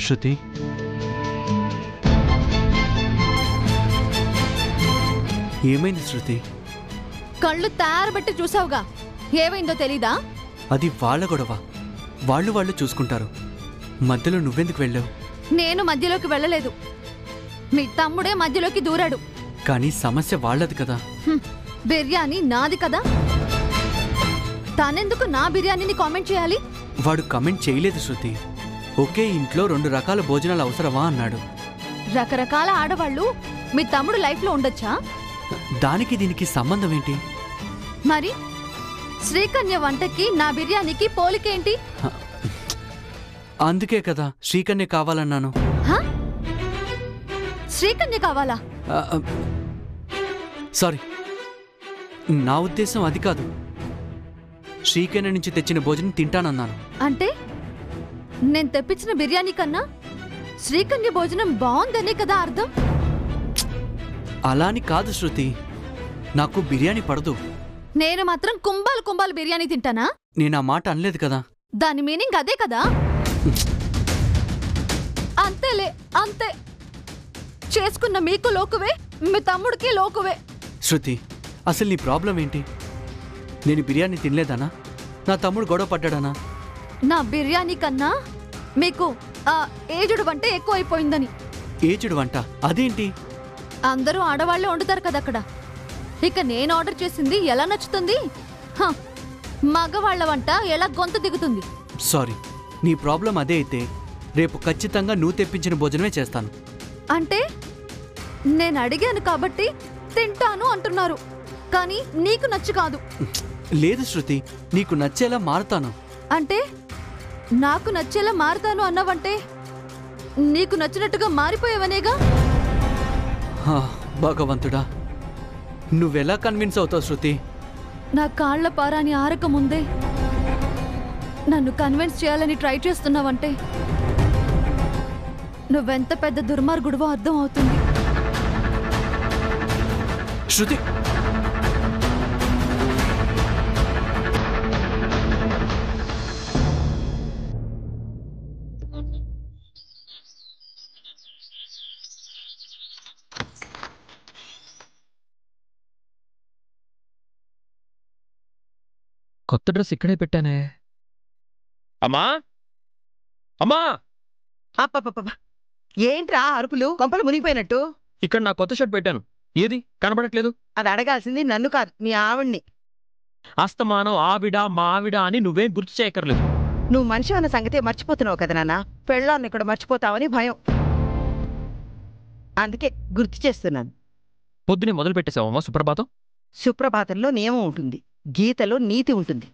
శృతి ఏమైంది శృతి? కళ్ళు తయారుబట్టి చూసావుగా, ఏమైందో తెలీదా? అది వాళ్ళ గొడవ, వాళ్ళు చూసుకుంటారు. మధ్యలో నువ్వెందుకు వెళ్ళావు? నేను మధ్యలోకి వెళ్ళలేదు, మీ తమ్ముడే మధ్యలోకి దూరాడు. కానీ సమస్య వాళ్ళది కదా. బిర్యానీ నాది కదా, తానెందుకు నా బిర్యానీని కామెంట్ చేయాలి? వాడు కమెంట్ చేయలేదు శృతి. ఒకే ఇంట్లో 2 రకాల భోజనాలు అవసరమా అన్నాడు. రకరకాల ఆడవాళ్ళు మీ తమ్ముడు లైఫ్లో ఉండొచ్చా? దానికి దీనికి సంబంధం ఏంటి? మరి శ్రీకన్య వంటకి నా బిర్యానీకి పోలికేంటి? అందుకే కదా శ్రీకన్య కావాలన్నాను. శ్రీకన్య కావాలా? సారీ, నా ఉద్దేశం అది కాదు. శ్రీకన్య నుంచి తెచ్చిన భోజనం తింటానన్నాను. అంటే నేను తెప్పించిన బిర్యానీ కన్నా శ్రీకన్య భోజనం బాగుందనే కదా అర్థం? అలాని కాదు శృతి, నాకు బిర్యానీ పడదు. నేను మాత్రం కుంభాలు బిర్యానీ తింటానా? నేను ఆ మాట అనలేదు కదా. దాని మీనింగ్ అదే కదా. అంతేలే, అంతే. చేసుకున్న మీకు లోకువే, మీ తమ్ముడికి లోకువే. శృతి, అసలు నీ ప్రాబ్లం ఏంటి? నేను బిర్యానీ తినలేదానా? నా తమ్ముడు గొడవ పడ్డానా? నా బిర్యానీ కన్నా మీకు ఆ ఏజుడు వంట ఎక్కువ అయిపోయిందని. ఏజుడు వంట అదేంటి? అందరూ ఆడవాళ్లే వండుతారు కదా అక్కడ. ఇక నేను ఆర్డర్ చేసింది ఎలా నచ్చుతుంది? మగవాళ్ల వంట ఎలా గొంతు దిగుతుంది? సారీ, నీ ప్రాబ్లం అదే అయితే రేపు ఖచ్చితంగా నువ్వు తెప్పించిన భోజనమే చేస్తాను. అంటే నేను అడిగాను కాబట్టి తింటాను అంటున్నారు, కానీ నీకు నచ్చి కాదు. లేదు శృతి, నీకు నచ్చేలా మారుతాను. అంటే నాకు నచ్చేలా మారుతాను అన్నావంటే నీకు నచ్చినట్టుగా మారిపోయావనేగా? భగవంతుడా, నువ్వెలా కన్విన్స్ అవుతావు శృతి? నా కాళ్ల పారాని ఆరక ముందే నన్ను కన్విన్స్ చేయాలని ట్రై చేస్తున్నావంటే నువ్వెంత పెద్ద దుర్మార్గుడివో అర్థం అవుతుంది. శృతి, కొత్త డ్రెస్ ఇక్కడే పెట్టానే. అమ్మా అమ్మా! ఏంట్రా అరుపులు? కొంపలు మునిగిపోయినట్టు. ఇక్కడ నా కొత్త షర్ట్ పెట్టాను, ఏది కనబడట్లేదు? అది అడగాల్సింది నన్ను కాదు, మీ ఆవిడ్ని. అస్తమానం ఆవిడ మా ఆవిడ అని నువ్వేం గుర్తు చేయక్కర్లేదు. నువ్వు మనిషి అన్న సంగతే మర్చిపోతున్నావు కదా నాన్న. పెళ్ళాన్ని ఇక్కడ మర్చిపోతావని భయం, అందుకే గుర్తు చేస్తున్నాను. పొద్దునే మొదలు పెట్టేశావమ్మా సుప్రభాతం. సుప్రభాతంలో నియమం ఉంటుంది, గీతలో నీతి ఉంటుంది.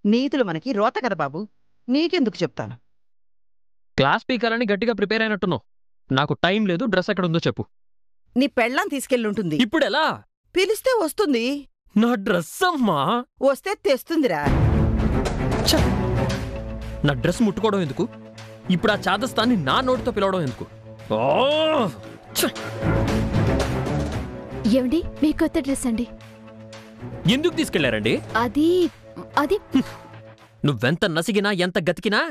నీతులు మనకి రోత కదా బాబు, నీకెందుకు చెప్తాను. క్లాస్ పీకాలని గట్టిగా ప్రిపేర్ అయినట్టున్నావు. నాకు టైం లేదు, డ్రెస్ ఎక్కడ ఉందో చెప్పు. నీ పెళ్ళాం తీసుకెళ్ళుంటుంది. ఇప్పుడెలా? పిలిస్తే వస్తుంది. నా డ్రెస్ అమ్మా. వస్తే తెస్తుందిరా. నా డ్రెస్ ముట్టుకోవడం ఎందుకు? ఇప్పుడు ఆ చాదస్తాన్ని నా నోటితో పిలవడం ఎందుకు? ఏమండి, మీ కొత్త డ్రెస్ అండి. ఎందుకు తీసుకెళ్లారండి? అది అది నువ్వెంత నసిగినా ఎంత గతికినా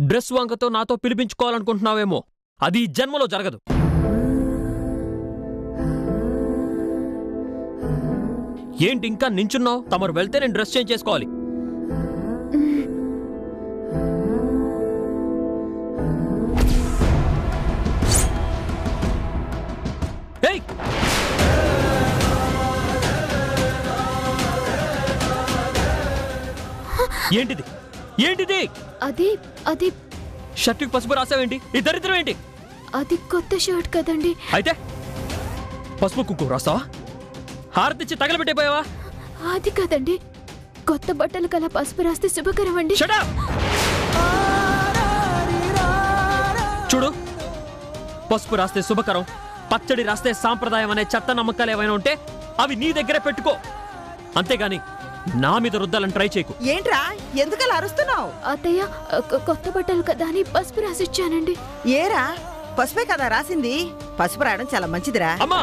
డ్రెస్ వంకతో నాతో పిలిపించుకోవాలనుకుంటున్నావేమో, అది ఈ జన్మలో జరగదు. ఏంటి ఇంకా నించున్నావు? తమరు వెళ్తే నేను డ్రెస్ చేంజ్ చేసుకోవాలి. ఏంటిది ఏంటిది? అది అది షర్టుకి పసుపు రాసావేంటి? ఈ దరిద్రం ఏంటి? అది కొత్త షర్ట్ కదండి. అయితే పసుపు కుంకుమ రాస్తావా? హారతిచ్చి తగలబెట్టిపోయావా? అది కదండి, కొత్త బట్టలు కల పసుపు రాస్తే శుభకరం అండి. చూడు, పసుపు రాస్తే శుభకరం, పచ్చడి రాస్తే సాంప్రదాయం అనే చెత్త నమ్మకాలు ఏమైనా ఉంటే అవి నీ దగ్గరే పెట్టుకో, అంతేగాని నా మీద రుద్దాలని ట్రై చేయకు. ఏంట్రా ఎందుకలా అరుస్తున్నావు? అత్తయ్య, కొత్త బట్టలు కదా అని పసుపు రాసిచ్చానండి. ఏరా, పసుపే కదా రాసింది. పసుపు రాయడం చాలా మంచిదిరా. అమ్మా,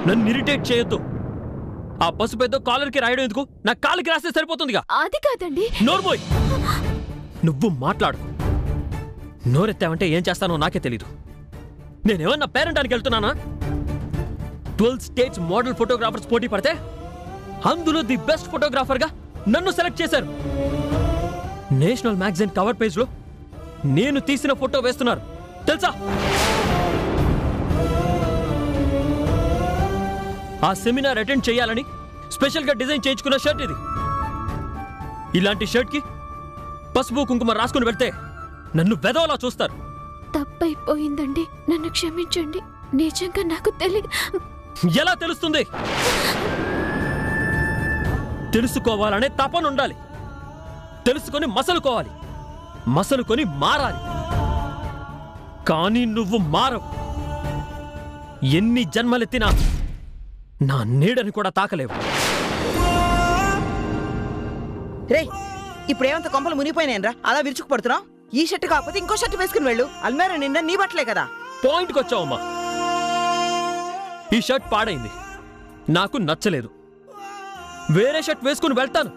నన్ను ఇరిటేట్ చేయొద్దు. ఆ పసుపు ఏదో కాలర్కి రాయడం ఎందుకు? నా కాలుకి రాస్తే సరిపోతుందిగా. అది కాదండి. నోర్మోయ్, నువ్వు మాట్లాడు. నోరెత్తావంటే ఏం చేస్తానో నాకే తెలీదు. నేనేమన్నా పేరెంటానికి వెళ్తున్నానా? 12 స్టేట్స్ మోడల్ ఫోటోగ్రాఫర్స్ పోటీ పడితే అందులో ది బెస్ట్ ఫోటోగ్రాఫర్గా నన్ను సెలెక్ట్ చేశారు. నేషనల్ మ్యాగజైన్ కవర్ పేజ్లో నేను తీసిన ఫోటో వేస్తున్నారు తెలుసా? ఆ సెమినార్ అటెండ్ చేయాలని స్పెషల్గా డిజైన్ చేయించుకున్న షర్ట్ ఇది. ఇలాంటి షర్ట్కి పసుపు కుంకుమ రాసుకుని వెళ్తే నన్ను వెదవలా చూస్తారు. తప్పైపోయిందండి, నన్ను క్షమించండి. నిజంగా నాకు తెలియదు. ఎలా తెలుస్తుంది? తెలుసుకోవాలనే తపన ఉండాలి. తెలుసుకొని మసలుకోవాలి, మసలుకొని మారాలి. కానీ నువ్వు మారవు. ఎన్ని జన్మలెత్తినా నా నీడని కూడా తాకలేవు. రే, ఇప్పుడేమంత కొంపలు మునిగిపోయినాయనరా అలా విరుచుకు పడుతున్నావు? ఈ షర్ట్ కాకపోతే ఇంకో షర్ట్ వేసుకుని వెళ్ళు. అల్మేరా నిండా నీ బట్టలే కదా. పాయింట్కి వచ్చావమ్మా. ఈ షర్ట్ పాడైంది, నాకు నచ్చలేదు. వేరే షర్ట్ వేసుకుని వెళ్తాను.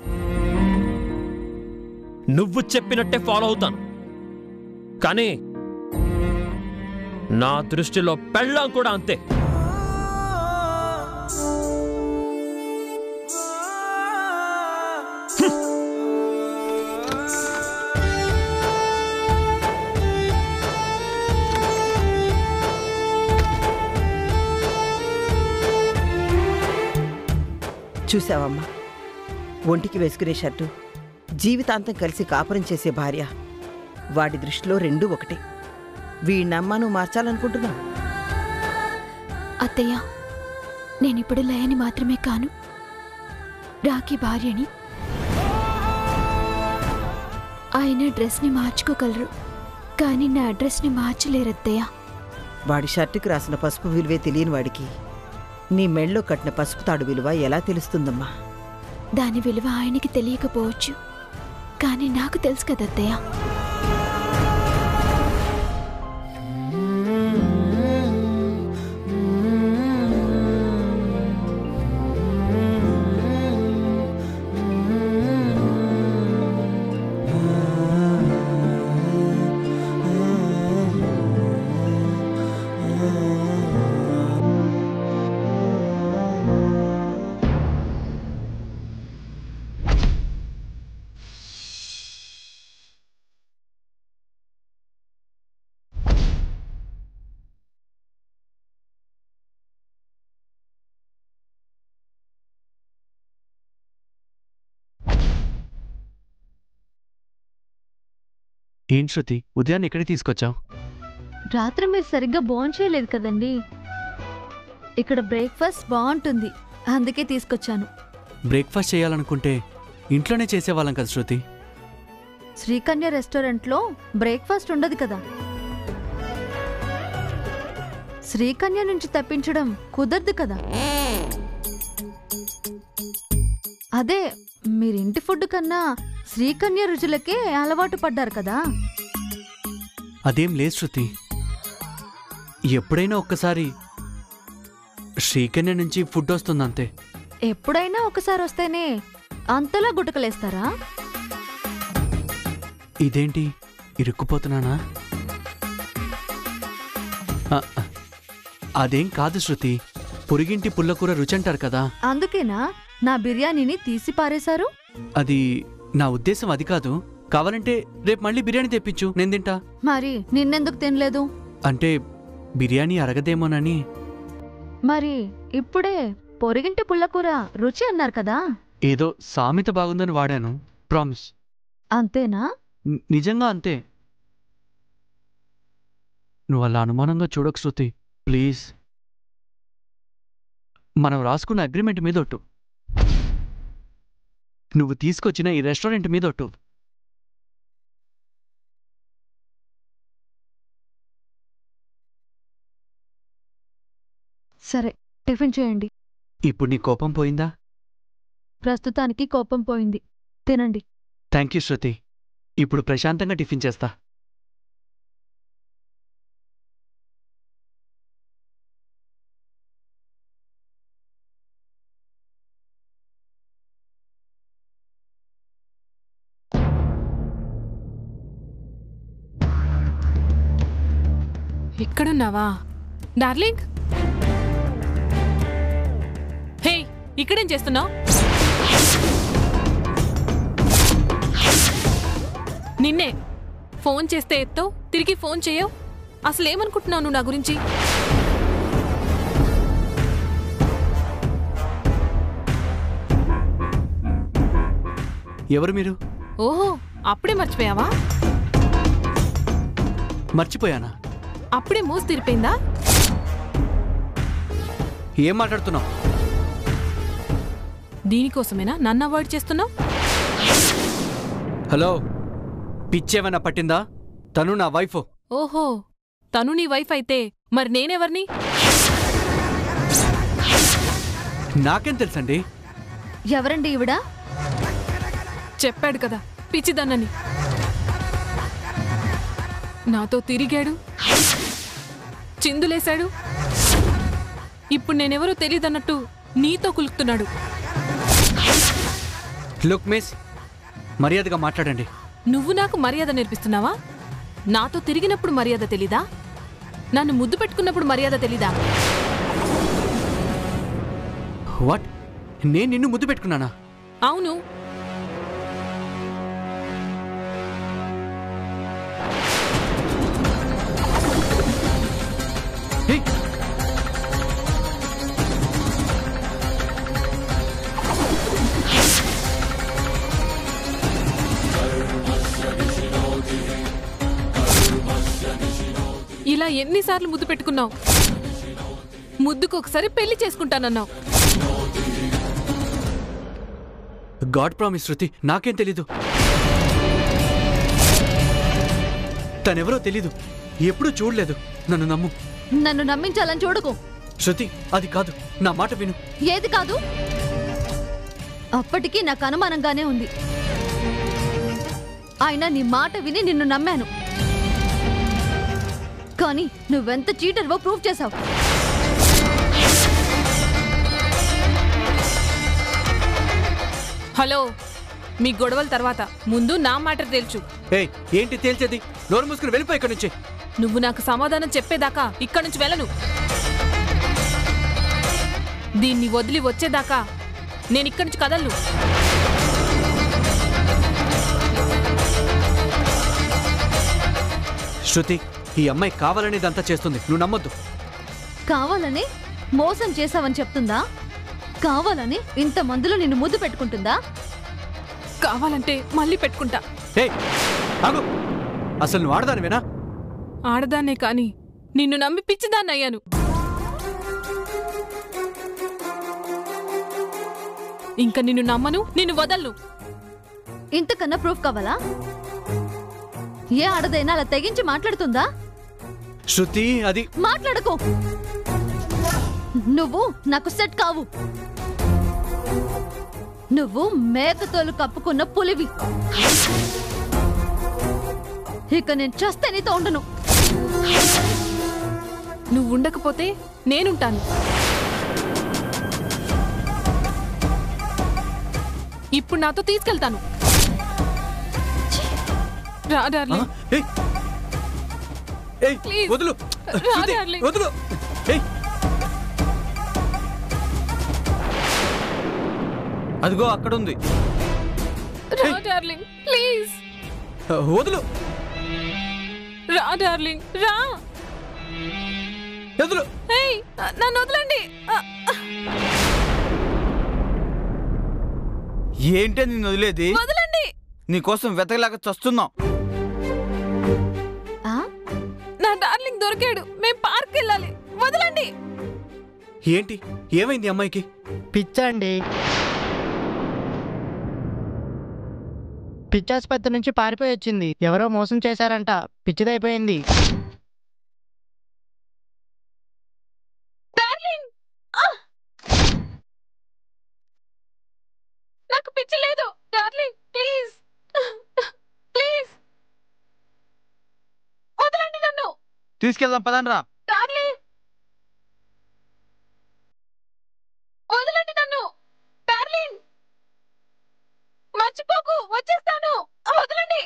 నువ్వు చెప్పినట్టే ఫాలో అవుతాను. కానీ నా దృష్టిలో పెళ్ళాం కూడా అంతే. చూసావమ్మా, ఒంటికి వేసుకునే షర్టు, జీవితాంతం కలిసి కాపురం చేసే భార్య, వాడి దృష్టిలో రెండూ ఒకటే. వీణ్ణమ్మా నువ్వు మార్చాలనుకుంటున్నావు? అత్తయ్య, నేనిప్పుడు లయని మాత్రమే కాను, రాఖీ భార్యని. ఆయన డ్రెస్ని మార్చుకోగలరు, కానీ నా డ్రెస్ని మార్చలేరత్తయ్య. వాడి షర్టుకి రాసిన పసుపు విలువే తెలియని వాడికి నీ మెళ్ళో కట్టిన పసుపు తాడు విలువ ఎలా తెలుస్తుందమ్మా? దాని విలువ ఆయనకి తెలియకపోవచ్చు, కానీ నాకు తెలుసు కదత్తయ్య. ఏం శృతి, ఉదయాన్ని ఎక్కడికి తీసుకొచ్చావు? రాత్రి మీరు సరిగ్గా భోంచేయలేదు కదండి. ఇక్కడ బ్రేక్ఫాస్ట్ బాగుంటుంది, అందుకే తీసుకొచ్చాను. బ్రేక్ఫాస్ట్ చేయాలనుకుంటే ఇంట్లోనే చేసేవాళ్ళం కదా శృతి. శ్రీకన్య రెస్టారెంట్లో బ్రేక్ఫాస్ట్ ఉండదు కదా. శ్రీకన్య నుంచి తప్పించడం కుదరదు కదా. అదే మీరింటి ఫుడ్ కన్నా శ్రీకన్య రుచులకే అలవాటు పడ్డారు కదా. అదేం లేదు శృతి, ఎప్పుడైనా ఒక్కసారి శ్రీకన్య నుంచి ఫుడ్ వస్తుందంతే. ఎప్పుడైనా ఒకసారి వస్తేనే అంతలా గుటకలేస్తారా? ఇదేంటి ఇరుక్కుపోతున్నానా? అదేం కాదు శృతి, పొరిగింటి పుల్లకూర రుచి అంటారు కదా. అందుకేనా నా బిర్యానీని తీసి పారేశారు? అది నా ఉద్దేశం అది కాదు. కావాలంటే రేపు మళ్ళీ బిర్యానీ తెప్పించు, నేను తింటా. మరి నిన్నెందుకు తినలేదు? అంటే బిర్యానీ అరగదేమోనని. మరి ఇప్పుడే పొరిగింటి పుల్లకూర రుచి అన్నారు కదా. ఏదో సామెత బాగుందని వాడాను, ప్రామిస్. అంతేనా? నిజంగా అంతే. నువ్వు అలా అనుమానంగా చూడకు శృతి, ప్లీజ్. మనం రాసుకున్న అగ్రిమెంట్ మీద ఒట్టు. నువ్వు తీసుకొచ్చిన ఈ రెస్టారెంట్ మీద ఒట్టు. సరే, టిఫిన్ చేయండి. ఇప్పుడు నీ కోపం పోయిందా? ప్రస్తుతానికి కోపం పోయింది. తినండి. థ్యాంక్ యూ శృతి. ఇప్పుడు ప్రశాంతంగా టిఫిన్ చేస్తా. ఇక్కడున్నావా డార్లింగ్? హే, ఇక్కడేం చేస్తున్నావు? నిన్నే ఫోన్ చేస్తే ఎత్తావు, తిరిగి ఫోన్ చేయవు. అసలు ఏమనుకుంటున్నావు నువ్వు నా గురించి? ఎవరు మీరు? ఓహో, అప్పుడే మర్చిపోయావా? మర్చిపోయానా? అప్పుడే మూసి తిరిపోయిందా? ఏం మాట్లాడుతున్నావు? దీనికోసమేనా నన్ను అవాయిడ్ చేస్తున్నావు? హలో, పిచ్చేమైనా పట్టిందా? తను నా వైఫ్. ఓహో, తను నీ వైఫ్ అయితే మరి నేనెవర్ని? నాకేం తెలుసండి? ఎవరండి ఈవిడ? చెప్పాడు కదా పిచ్చిదన్నని. నాతో తిరిగాడు, చిందులేశాడు. ఇప్పుడు నేనెవరో తెలీదన్నట్టు నీతో కులుకుతున్నాడు. లుక్ మిస్, మర్యాదగా మాట్లాడండి. నువ్వు నాకు మర్యాద నేర్పిస్తున్నావా? నాతో తిరిగినప్పుడు మర్యాద తెలీదా? నన్ను ముద్దు పెట్టుకున్నప్పుడు మర్యాద తెలీదా? వాట్? నేను నిన్ను ముద్దు పెట్టుకున్నానా? అవును. హే! ఇలా ఎన్నిసార్లు ముద్దు పెట్టుకున్నావు? ముద్దుకు ఒకసారి పెళ్లి చేసుకుంటానన్నావు. గాడ్ ప్రామిస్ శృతి, నాకేం తెలీదు. తనెవరో తెలీదు, ఎప్పుడూ చూడలేదు. నన్ను నమ్ము. నన్ను నమ్మించాలని చూడకు. శృతి, అది కాదు, నా మాట విను. ఏది కాదు? అప్పటికీ నాకు అనుమానంగానే ఉంది. అయినా నీ మాట విని నిన్ను నమ్మాను. కానీ నువ్వెంత చీటర్వో ప్రూవ్ చేశావు. హలో, మీ గొడవల తర్వాత ముందు నా మాట తేల్చు. ఏయ్, ఏంటి తేల్చేది? నోరు మూసుకుని వెళ్ళిపో ఇక్కడి నుంచి. నువ్వు నాకు సమాధానం చెప్పేదాకా ఇక్కడి నుంచి వెళ్ళను. దీన్ని వదిలి వచ్చేదాకా నేను ఇక్కడి నుంచి కదలను. శృతి, ఈ అమ్మాయి కావాలని ఇదంతా చేస్తుంది, నువ్వు నమ్మొద్దు. కావాలని మోసం చేశావని చెప్తుందా? కావాలని ఇంత మందిలో నిన్ను ముద్దు పెట్టుకుంటుందా? కావాలంటే మళ్ళీ పెట్టుకుంటా. ఏయ్, ఆగు. అసలు నువ్వు ఆడదానివేనా? ఆడదాన్నే కాని నిన్ను నమ్మి పిచ్చిదాన్నయ్యాను. ఇంకా నిన్ను నమ్మను, నిన్ను వదలను. ఇంతకన్నా ప్రూఫ్ కావాలా? ఏ ఆడదైనా అలా తెగించి మాట్లాడుతుందా? శృతి, అది మాట్లాడకు. నువ్వు నాకు సెట్ కావు. నువ్వు మేకతోలు కప్పుకున్న పులివి. ఇక నేను చస్తే నీతో ఉండను. నువ్వు ఉండకపోతే నేనుంటాను. ఇప్పుడు నాతో తీసుకెళ్తాను. రా డార్లింగ్. ఏయ్, ఏయ్, Please. వదులు. రా శృతి, డార్లింగ్. వదులు. ఏయ్, అదిగో అక్కడుంది. రా డార్లింగ్, ప్లీజ్. వదులు. రా డార్లింగ్, రా. వదులు. ఏయ్, నన్ను వదలండి. ఏంటే నిన్ను వదిలేది? వదలండి. నీకోసం వెతకలేక చస్తున్నాం. ఆ? నా డార్లింగ్ దొరికాడు. మేం పార్క్ వెళ్ళాలి. వదలండి. ఏంటి, ఏమైంది అమ్మాయికి? పిచ్చండి. పిచ్చాసుపత్రి నుంచి పారిపోయి వచ్చింది. ఎవరో మోసం చేశారంట. పిచ్చిదైపోయింది. డార్లింగ్, నాకు పిచ్చి లేదు. డార్లింగ్, ప్లీజ్ ప్లీజ్ వదలండి నన్ను. తీసుకెళ్దాం పదండ్రా. డార్లింగ్, వదలండి నన్ను. డార్లింగ్, మర్చిపోకు, వచ్చేస్తాను. వదలండి.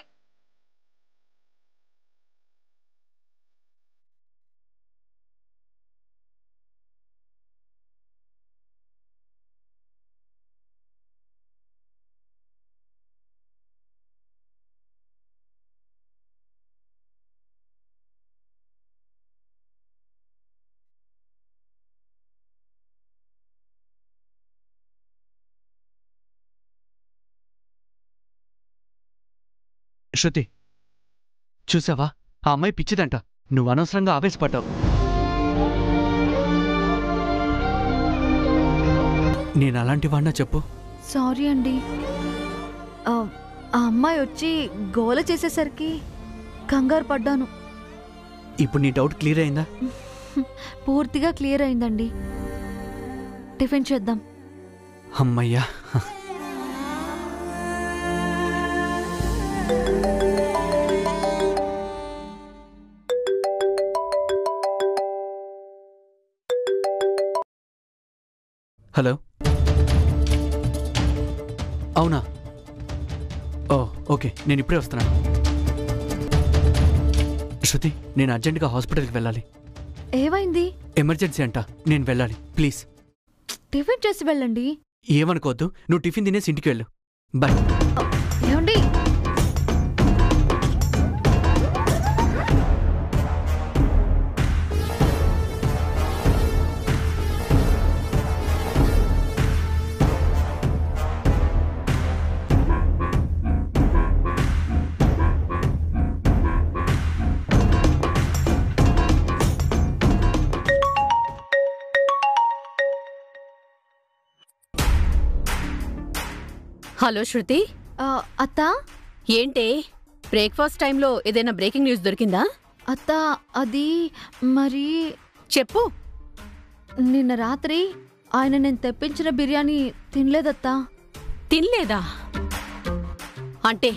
శృతి చూసావా, ఆ అమ్మాయి పిచ్చిదంట. నువ్వు అనవసరంగా ఆవేశపడ్డావు. నేను అలాంటి వాడినా చెప్పు? సారీ అండి. ఆ అమ్మాయి వచ్చి గోల చేసేసరికి కంగారు పడ్డాను. ఇప్పుడు నీ డౌట్ క్లియర్ అయిందా? పూర్తిగా క్లియర్ అయిందండి. టిఫిన్ చేద్దాం. అమ్మయ్యా. హలో, అవునా? ఓ ఓకే, నేను ఇప్పుడే వస్తున్నాను. శృతి, నేను అర్జెంటుగా హాస్పిటల్కి వెళ్ళాలి. ఏమైంది? ఎమర్జెన్సీ అంట, నేను వెళ్ళాలి. ప్లీజ్ టిఫిన్ చేసి వెళ్ళండి. ఏమనుకోవద్దు, నువ్వు టిఫిన్ తినేసి ఇంటికి వెళ్ళు. బాయ్. ఏమండి? హలో శృతి. అత్త, ఏంటే బ్రేక్ఫాస్ట్ టైంలో ఏదైనా బ్రేకింగ్ న్యూస్ దొరికిందా? అత్త, అది మరి చెప్పు. నిన్న రాత్రి ఆయన నేను తెప్పించిన బిర్యానీ తినలేదత్తా. తినలేదా? అంటే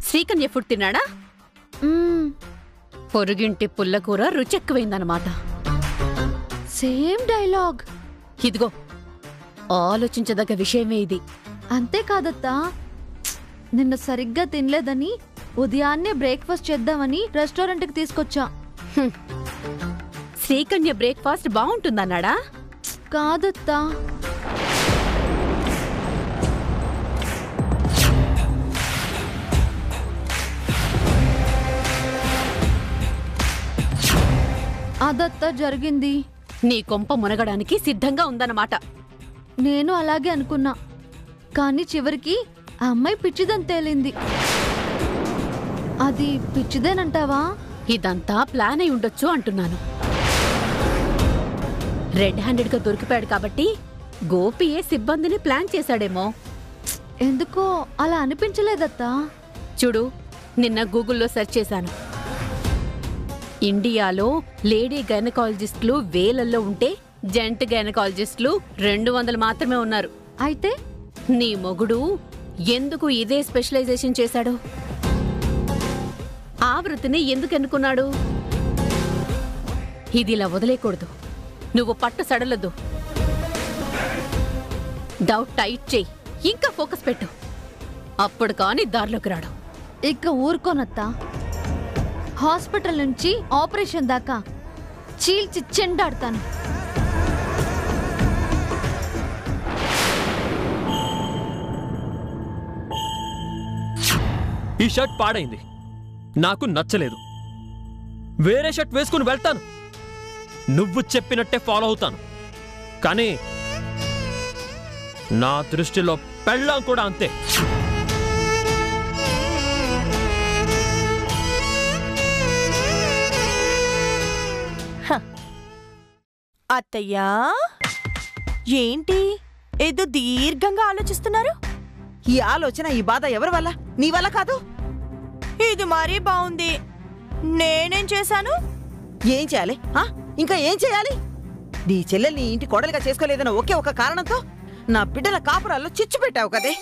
శ్రీకన్య ఫుడ్ తిన్నాడా? పొరుగింటి పుల్లకూర రుచెక్కువైందన్నమాట. Same dialogue. ఇదిగో, ఆలోచించదగ్గ విషయమే ఇది. అంతేకాదత్తా, నిన్న సరిగ్గా తినలేదని ఉదయాన్నే బ్రేక్ఫాస్ట్ చేద్దామని రెస్టారెంట్కి తీసుకొచ్చా. శ్రీకన్య బ్రేక్ఫాస్ట్ బాగుంటుందన్నాడా? కాదత్తా. అదత్తా జరిగింది. నీ కొంప మునగడానికి సిద్ధంగా ఉందన్నమాట. నేను అలాగే అనుకున్నా, కానీ చివరికి ఆ అమ్మాయి పిచ్చిదని తేలింది. అది పిచ్చిదేనంటావా? ఇదంతా ప్లాన్ అయి ఉండొచ్చు అంటున్నాను. రెడ్ హ్యాండెడ్గా దొరికిపోయాడు కాబట్టి గోపియే సిబ్బందిని ప్లాన్ చేశాడేమో. ఎందుకో అలా అనిపించలేదత్తా. చూడు, నిన్న గూగుల్లో సెర్చ్ చేశాను. ఇండియాలో లేడీ గైనకాలజిస్టులు వేలల్లో ఉంటే జెంట్ గైనకాలజిస్టులు 200 మాత్రమే ఉన్నారు. అయితే నీ మొగుడు ఎందుకు ఇదే స్పెషలైజేషన్ చేశాడు? ఆ వృత్తిని ఎందుకు ఎన్నుకున్నాడు? ఇది ఇలా వదిలేకూడదు. నువ్వు పట్టు సడలొద్దు. డౌట్ టైట్ చెయ్యి, ఇంకా ఫోకస్ పెట్టు. అప్పుడు కానీ దారిలోకి రాడు. ఇక ఊరుకోనత్తా. హాస్పిటల్ నుంచి ఆపరేషన్ దాకా చీల్చి చెండాడతాను. ఈ షర్ట్ పాడైంది, నాకు నచ్చలేదు. వేరే షర్ట్ వేసుకుని వెళ్తాను. నువ్వు చెప్పినట్టే ఫాలో అవుతాను. కానీ నా దృష్టిలో పెళ్ళాం కూడా అంతే. అత్తయ్యా, ఏంటి ఏదో దీర్ఘంగా ఆలోచిస్తున్నారు? ఈ ఆలోచన, ఈ బాధ ఎవరి వల్ల? నీ వల్ల కాదు. ఇది మరీ బాగుంది. నేనేం చేశాను? ఏం చేయాలి? ఇంకా ఏం చేయాలి? నీ చెల్లెల్ని ఇంటి కోడలుగా చేసుకోలేదన్న ఒకే ఒక కారణంతో నా బిడ్డల కాపురాల్లో చిచ్చు పెట్టావు కదే.